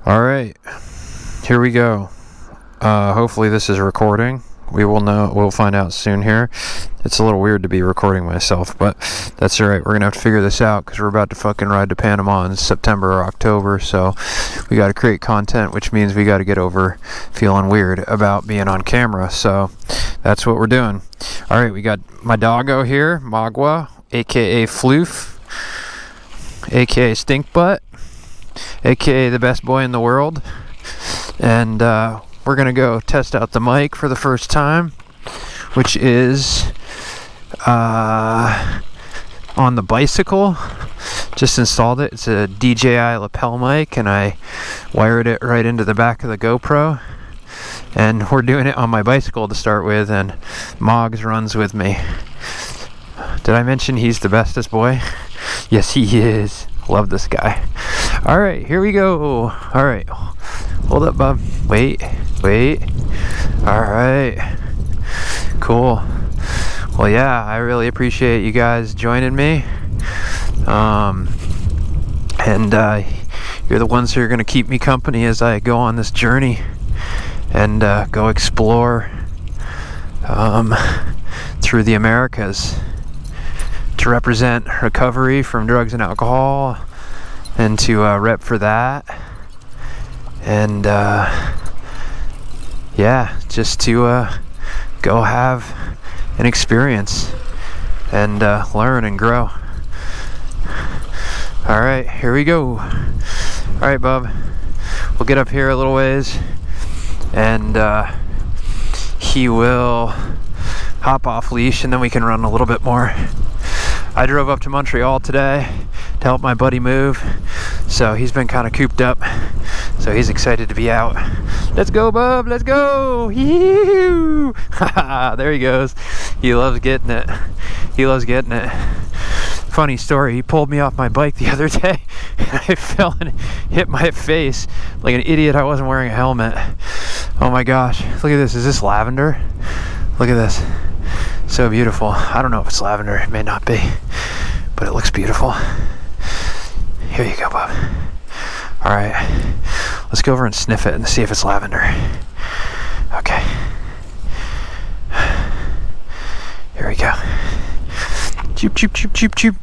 All right, here we go. Hopefully this is recording. We'll find out soon here. It's a little weird to be recording myself, but that's alright. We're gonna have to figure this out because we're about to fucking ride to Panama in September or October, so we gotta create content, which means we gotta get over feeling weird about being on camera, so that's what we're doing. Alright, we got my doggo here, Magua, aka Floof, aka Stink Butt, aka the best boy in the world, and we're gonna go test out the mic for the first time, which is on the bicycle. Just installed it. It's a DJI lapel mic, and I wired it right into the back of the GoPro, and we're doing it on my bicycle to start with, and Moggs runs with me. Did I mention he's the bestest boy? Yes, he is. Love this guy. All right, here we go. All right, hold up, bub. Wait. All right, cool. Well, yeah, I really appreciate you guys joining me. And you're the ones who are going to keep me company as I go on this journey and go explore through the Americas to represent recovery from drugs and alcohol, and to rep for that, and yeah, just to go have an experience and learn and grow. All right, here we go. All right, bub, we'll get up here a little ways, and he will hop off leash, and then we can run a little bit more. I drove up to Montreal today to help my buddy move, so he's been kind of cooped up, so he's excited to be out. Let's go, bub, let's go. There he goes. He loves getting it. Funny story, he pulled me off my bike the other day and I fell and hit my face like an idiot. I wasn't wearing a helmet. Oh my gosh, look at this. Is this lavender? Look at this. So beautiful. I don't know if it's lavender, it may not be, but it looks beautiful. Here you go, bub. All right, let's go over and sniff it and see if it's lavender. Okay. Here we go. Choop, choop, choop, choop, choop.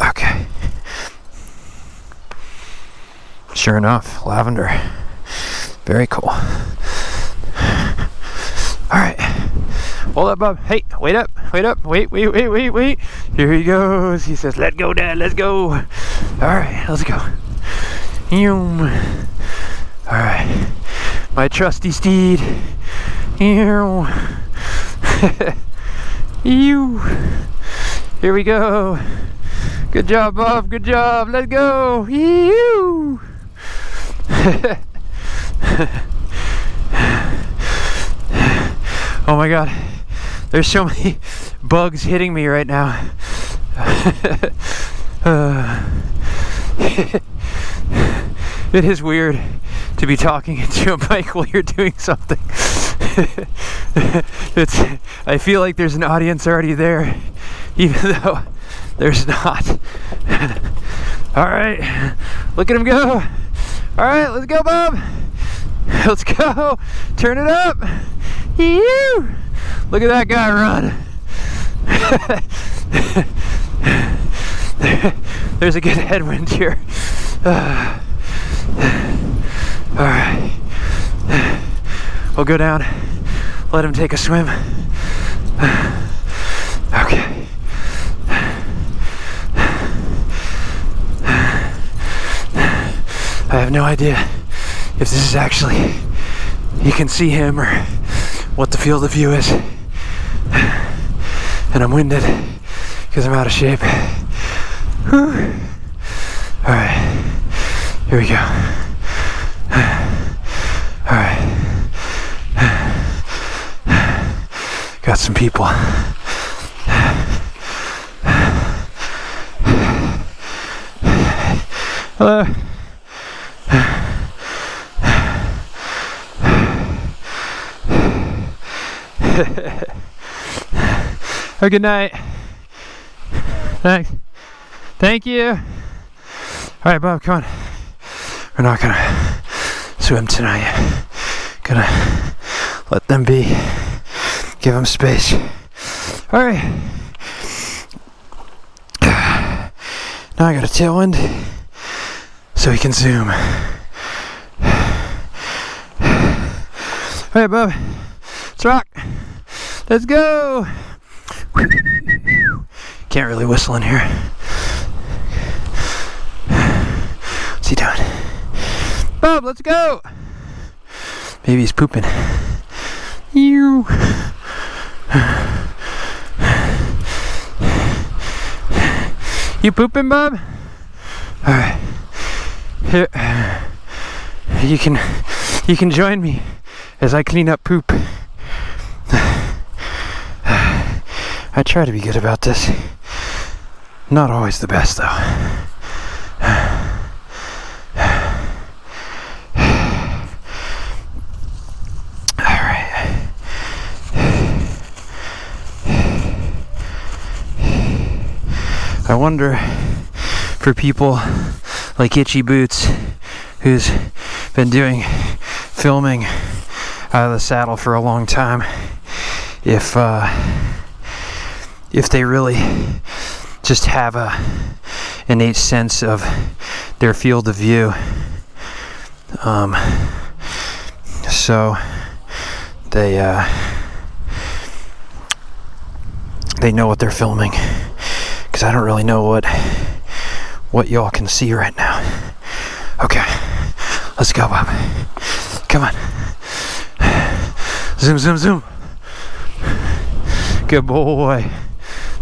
Okay. Sure enough, lavender. Very cool. All right. Hold up, bub. Hey, wait up. Wait. Here he goes. He says, let go, Dad, let's go. All right, let's go. All right. My trusty steed. Here we go. Good job, bub. Good job. Let's go. Oh my God. There's so many bugs hitting me right now. It is weird to be talking into a mic while you're doing something. I feel like there's an audience already there, even though there's not. All right, look at him go. All right, let's go, bub. Let's go. Turn it up. Look at that guy run. There's a good headwind here. All right, we'll go down, let him take a swim. Okay. I have no idea if this is actually, you can see him, or what the field of view is. And I'm winded because I'm out of shape. Whew. All right, here we go. All right, got some people. Hello. Oh, good night. Thanks. Thank you. All right, Bob, come on. We're not gonna swim tonight. Gonna let them be. Give them space. Alright. Now I got a tailwind so we can zoom. Alright, bub. Let's rock. Let's go. Can't really whistle in here. What's he doing? Bub, let's go. Maybe he's pooping. You. You pooping, bub? All right. Here. You can join me as I clean up poop. I try to be good about this. Not always the best, though. Alright. I wonder, for people like Itchy Boots, who's been doing filming out of the saddle for a long time, if they really just have a innate sense of their field of view, so they know what they're filming, because I don't really know what y'all can see right now. Okay, let's go, Bob. Come on. Zoom, zoom, zoom. Good boy.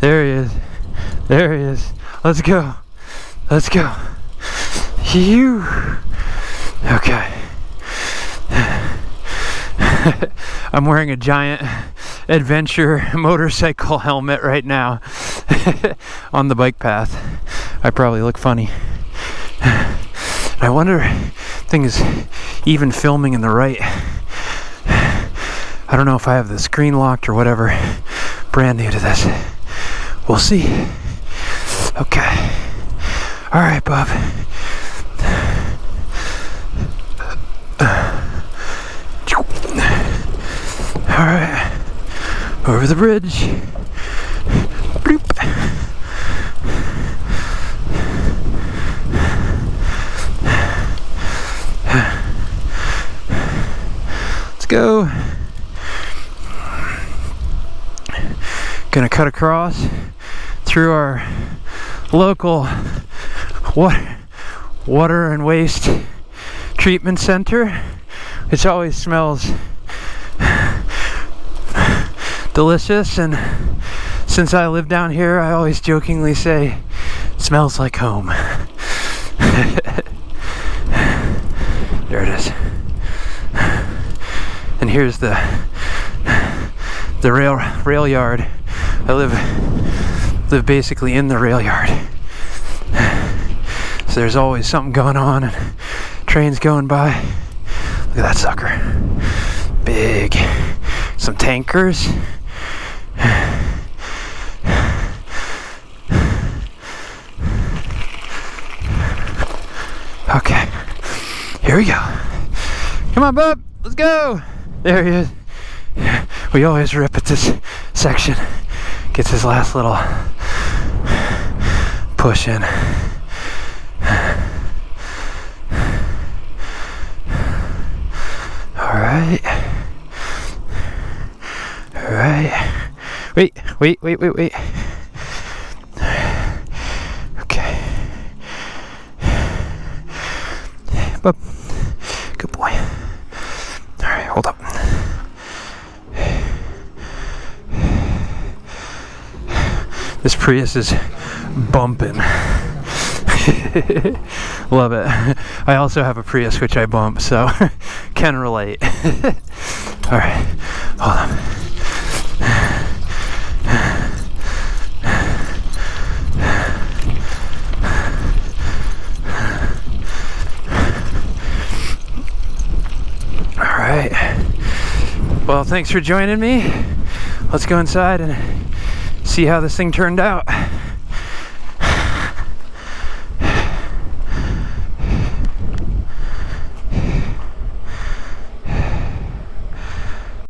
There he is. There he is. Let's go. Let's go. Phew. Okay. I'm wearing a giant adventure motorcycle helmet right now on the bike path. I probably look funny. I wonder if things even filming in the right. I don't know if I have the screen locked or whatever. Brand new to this. We'll see. Okay. Alright, bub. Alright. Over the bridge. Bloop. Let's go. Gonna cut across through our local water and waste treatment center, which always smells delicious, and since I live down here, I always jokingly say it smells like home. There it is. And here's the rail yard. I live basically in the rail yard. So there's always something going on and trains going by. Look at that sucker. Big. Some tankers. Okay. Here we go. Come on, bub. Let's go. There he is. We always rip at this section. Gets his last little push in. Alright. Alright. Wait. Okay. Bub. Good boy. Alright, hold up. This Prius is bumping. Love it. I also have a Prius which I bump, so can relate. Alright, hold on. Alright. Well, thanks for joining me. Let's go inside and see how this thing turned out.